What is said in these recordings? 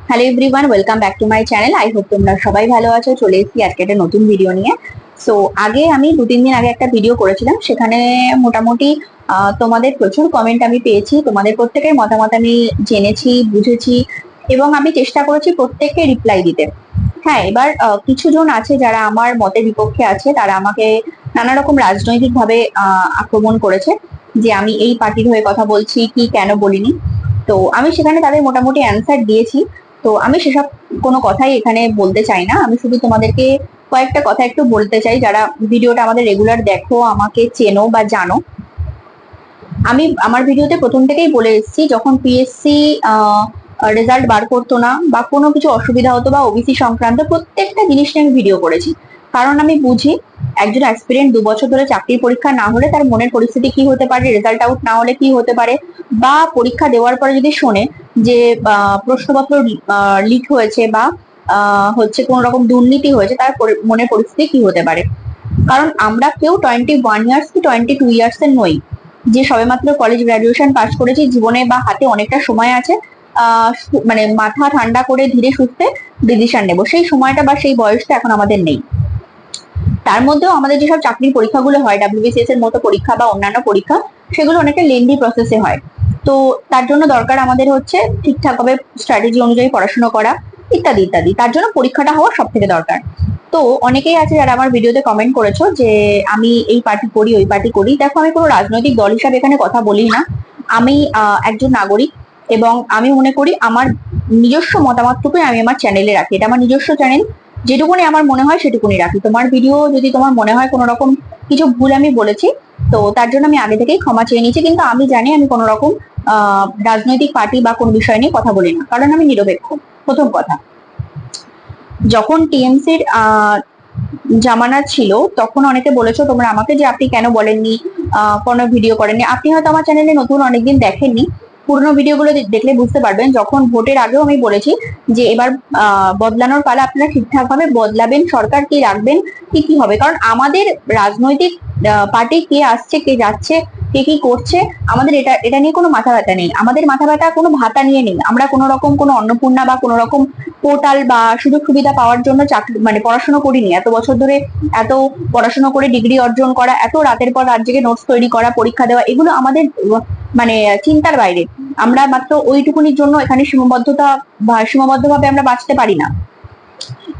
Hello everyone, welcome back to my channel. I hope তোমরা সবাই ভালো আছো। চলে এসেছি আজকে একটা নতুন ভিডিও নিয়ে। সো আগে আমি 2-3 দিন আগে একটা ভিডিও করেছিলাম, সেখানে মোটামুটি তোমাদের প্রচুর কমেন্ট আমি পেয়েছি। তোমাদের প্রত্যেকের মতামত আমি জেনেছি, বুঝেছি এবং আমি চেষ্টা করেছি প্রত্যেককে রিপ্লাই দিতে। হ্যাঁ, এবার কিছু জন আছে যারা আমার মতের বিপক্ষে আছে, তারা আমাকে নানা রকম রাজনৈতিক ভাবে আক্রমণ করেছে যে আমি এই পার্টির হয়ে কথা বলছি কি কেন বলিনি। তো আমি সেখানে তাদের মোটামুটি অ্যান্সার দিয়েছি। তো আমি সেসব কোনো কথাই এখানে বলতে চাই না। আমি শুধু তোমাদেরকে কয়েকটা কথা একটু বলতে চাই, যারা ভিডিওটা আমাদের রেগুলার দেখো, আমাকে চেনো বা জানো। আমি আমার ভিডিওতে প্রথম থেকেই বলে এসেছি, যখন পিএসসি রেজাল্ট বার করতো না বা কোনো কিছু অসুবিধা হতো বা ওবিসি সংক্রান্ত প্রত্যেকটা জিনিস নিয়ে আমি ভিডিও করেছি। কারণ আমি বুঝি একজন অ্যাসপিরেন্ট 2 বছর ধরে চাকরির পরীক্ষা না হলে তার মনের পরিস্থিতি কি হতে পারে, রেজাল্ট আউট না হলে কি হতে পারে, বা পরীক্ষা দেওয়ার পরে যদি শোনে যে প্রশ্নপত্র লিক হয়েছে বা হচ্ছে কোন রকম দুর্নীতি হয়েছে, তার মনের পরিস্থিতি কি হতে পারে। কারণ আমরা কেউ 21 ইয়ার্স কি 22 ইয়ার্স এর নই, যে সবেমাত্র কলেজ গ্রাজুয়েশন পাস করেছি, জীবনে বা হাতে অনেকটা সময় আছে মানে মাথা ঠান্ডা করে ধীরে সুস্থে ডিসিশন নেব, সেই সময়টা বা সেই বয়সটা এখন আমাদের নেই। তার মধ্যেও আমাদের যেসব চাকরির পরীক্ষাগুলো হয়, ডাব্লিউবিসিএস এর মতো পরীক্ষা বা অন্যান্য পরীক্ষা, সেগুলো অনেকটা লেন্দি প্রসেসে হয়। তো তার জন্য দরকার আমাদের হচ্ছে ঠিকঠাক ভাবে স্ট্র্যাটেজি অনুযায়ী পড়াশোনা করা, ইত্যাদি ইত্যাদি। তার জন্য পরীক্ষাটা হওয়া সব থেকে দরকার। তো অনেকেই আছে যারা আমার ভিডিওতে কমেন্ট করেছো যে আমি এই পার্টি করি ওই পার্টি করি। দেখো, আমি কোনো রাজনৈতিক দল হিসাবে এখানে কথা বলি না। আমি একজন নাগরিক এবং আমি মনে করি আমার নিজস্ব মতামতটুকুই আমি আমার চ্যানেলে রাখি। এটা আমার নিজস্ব চ্যানেল, যেটুকুনি আমার মনে হয় সেটুকুনি রাখি। তোমার ভিডিও যদি তোমার মনে হয় কোনো রকম কিছু ভুল আমি বলেছি, তো তার জন্য আমি আগে থেকেই ক্ষমা চেয়ে নিয়েছি। কিন্তু আমি জানি আমি কোনো রকম রাজনৈতিক পার্টি বা কোনো বিষয় নিয়ে কথা বলি না, কারণ আমি নিরপেক্ষ। প্রথম কথা, যখন টিএমসির জামানা ছিল তখন অনেকে বলেছো তোমরা আমাকে যে আপনি কেন বলেননি, কোনো ভিডিও করেননি। আপনি হয়তো আমার চ্যানেলে নতুন, অনেকদিন দেখেননি। পুরোনো ভিডিওগুলো দেখলে বুঝতে পারবেন, যখন ভোটের আগেও আমি বলেছি যে এবার বদলানোর পালা, আপনারা ঠিকঠাক ভাবে বদলাবেন, সরকার কি রাখবেন, কি কি হবে। কারণ আমাদের রাজনৈতিক পার্টি কে আসছে কে যাচ্ছে, কে কি করছে, আমাদের এটা এটা নিয়ে কোনো মাথা ব্যথা নেই। আমাদের মাথা ব্যথা কোনো ভাতা নিয়ে নেই। আমরা কোনো রকম কোনো অন্নপূর্ণা বা কোনো রকম পোর্টাল বা সুযোগ সুবিধা পাওয়ার জন্য চাকরি মানে পড়াশোনা করিনি। এত বছর ধরে এত পড়াশোনা করে ডিগ্রি অর্জন করা, এত রাতের পর রাত জেগে নোটস তৈরি করা, পরীক্ষা দেওয়া, এগুলো আমাদের মানে চিন্তার বাইরে। আমরা মাত্র ওইটুকুনির জন্য এখানে সীমাবদ্ধতা বা সীমাবদ্ধভাবে আমরা বাঁচতে পারি না,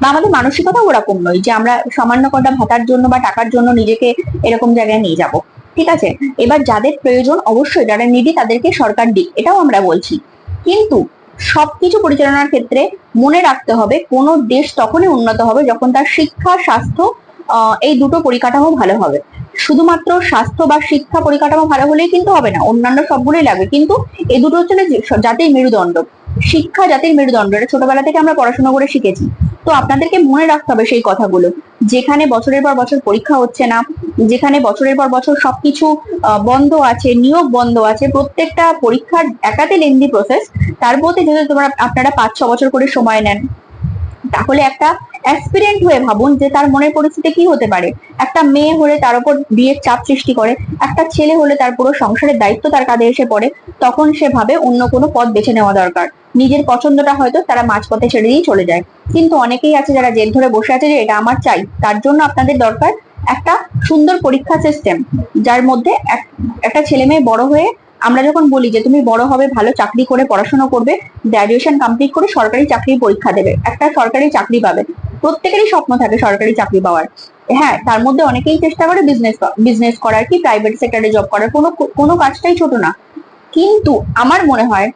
বা আমাদের মানসিকতাও ওরকম নয় যে আমরা সামান্য কটা ভাতার জন্য বা টাকার জন্য নিজেকে এরকম জায়গায় নিয়ে যাব। ঠিক আছে, এবার যাদের প্রয়োজন, অবশ্যই যারা নিডি তাদেরকে সরকার দিক, এটাও আমরা বলছি। কিন্তু সবকিছু পরিচালনার ক্ষেত্রে মনে রাখতে হবে কোন দেশ তখনই উন্নত হবে যখন তার শিক্ষা, স্বাস্থ্য, এই দুটো পরিকাঠামো ভালো হবে। শুধুমাত্র স্বাস্থ্য বা শিক্ষা পরিকাঠামো ভালো হলেই কিন্তু হবে না, অন্যান্য সবগুলোই লাগবে। কিন্তু এই দুটো হচ্ছে জাতির মেরুদণ্ড। শিক্ষা জাতির মেরুদণ্ড, এটা ছোটবেলা থেকে আমরা পড়াশোনা করে শিখেছি। তো আপনাদেরকে মনে রাখতে হবে সেই কথাগুলো। যেখানে বছরের পর বছর পরীক্ষা হচ্ছে না, যেখানে বছরের পর বছর সবকিছু বন্ধ আছে, নিয়োগ বন্ধ আছে, প্রত্যেকটা পরীক্ষার একাতে লেন্দি প্রসেস, তার মধ্যে যদি তোমরা আপনারা 5-6 বছর করে সময় নেন, তাহলে একটা অ্যাসপিরেন্ট হয়ে ভাবুন যে তার মনের পরিস্থিতি কি হতে পারে। একটা মেয়ে হলে তার উপর বিয়ের চাপ সৃষ্টি করে, একটা ছেলে হলে তার পুরো সংসারের দায়িত্ব তার কাঁধে এসে পড়ে, তখন সে ভাবে অন্য কোনো পথ বেছে নেওয়া দরকার। নিজের পছন্দটা হয়তো তারা মাঝপথে ছেড়ে দিয়ে চলে যায়। কিন্তু অনেকেই আছে যারা জেদ ধরে বসে আছে যে এটা আমার চাই। তার জন্য আপনাদের দরকার একটা সুন্দর পরীক্ষা সিস্টেম, যার মধ্যে একটা ছেলে মেয়ে বড় হয়ে, আমরা যখন বলি যে তুমি বড় হবে, ভালো চাকরি করে পড়াশোনা করবে, গ্রাজুয়েশন কমপ্লিট করে সরকারি চাকরির পরীক্ষা দেবে, একটা সরকারি চাকরি পাবে। প্রত্যেকেরই স্বপ্ন থাকে সরকারি চাকরি পাওয়ার। হ্যাঁ, তার মধ্যে অনেকেই চেষ্টা করে বিজনেস বিজনেস করার, কি প্রাইভেট সেক্টরে জব করার। কোনো কোনো কাজটাই ছোট না। কিন্তু আমার মনে হয়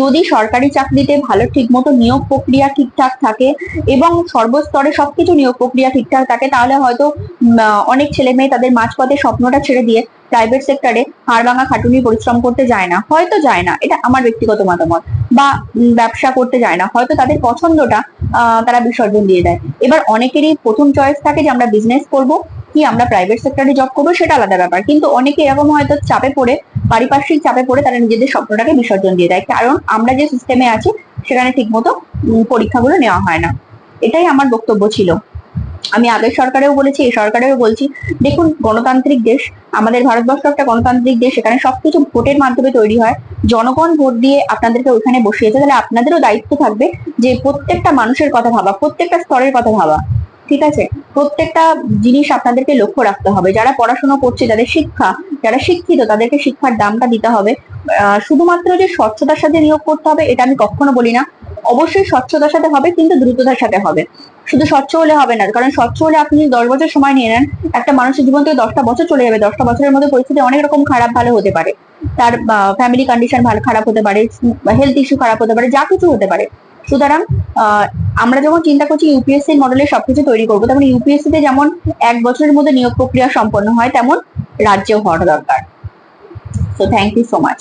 যদি সরকারি চাকরিতে ভালো ঠিকমতো নিয়োগ প্রক্রিয়া ঠিকঠাক থাকে এবং সর্বস্তরে সবকিছু নিয়োগ প্রক্রিয়া ঠিকঠাক থাকে, তাহলে হয়তো অনেক ছেলে মেয়ে তাদের মাঝপথে স্বপ্নটা ছেড়ে দিয়ে প্রাইভেট সেক্টরে হাড় ভাঙা খাটুনি পরিশ্রম করতে যায় না, হয়তো যায় না, এটা আমার ব্যক্তিগত মতামত। বা ব্যবসা করতে যায় না, হয়তো তাদের পছন্দটা তারা বিসর্জন দিয়ে দেয়। এবার অনেকেরই প্রথম চয়েস থাকে যে আমরা বিজনেস করব কি আমরা প্রাইভেট সেক্টরে জব করবো, সেটা আলাদা ব্যাপার। কিন্তু অনেকে এরকম হয়তো চাপে পড়ে, পারিপার্শ্বিক চাপে পড়ে তারা নিজেদের স্বপ্নটাকে বিসর্জন দিয়ে দেয়, কারণ আমরা যে সিস্টেমে আছি সেখানে ঠিকমতো পরীক্ষাগুলো নেওয়া হয় না। এটাই আমার বক্তব্য ছিল। আমি আগের সরকারেও বলেছি, এই সরকারেও বলছি, দেখুন গণতান্ত্রিক দেশ, আমাদের ভারতবর্ষ একটা গণতান্ত্রিক দেশ, এখানে সবকিছু ভোটের মাধ্যমে তৈরি হয়। জনগণ ভোট দিয়ে আপনাদেরকে ওইখানে বসিয়েছে, তাহলে আপনাদেরও দায়িত্ব থাকবে যে প্রত্যেকটা মানুষের কথা ভাবা, প্রত্যেকটা স্তরের কথা ভাবা। ঠিক আছে, প্রত্যেকটা জিনিস আপনাদেরকে লক্ষ্য রাখতে হবে। যারা পড়াশোনা করছে, যাদের শিক্ষা, যারা শিক্ষিত, তাদেরকে শিক্ষার দামটা দিতে হবে। শুধুমাত্র যে স্বচ্ছতার সাথে নিয়োগ করতে হবে এটা আমি কখনো বলি না। অবশ্যই স্বচ্ছতার সাথে হবে, কিন্তু দ্রুততার সাথে হবে। শুধু স্বচ্ছ হলে হবে না, কারণ স্বচ্ছ হলে আপনি 10 বছর সময় নিয়ে নেন, একটা মানুষের জীবন থেকে 10টা বছর চলে যাবে। 10টা বছরের মধ্যে পরিস্থিতি অনেক রকম খারাপ ভালো হতে পারে, তার ফ্যামিলি কন্ডিশন ভালো খারাপ হতে পারে, হেলথ ইস্যু খারাপ হতে পারে, যা কিছু হতে পারে। সুতরাং আমরা যখন চিন্তা করছি ইউপিএসসি মডেলে সবকিছু তৈরি করবো, তেমন ইউপিএসসি তে যেমন 1 বছরের মধ্যে নিয়োগ প্রক্রিয়া সম্পন্ন হয়, তেমন রাজ্যেও হওয়া দরকার। So thank you so much.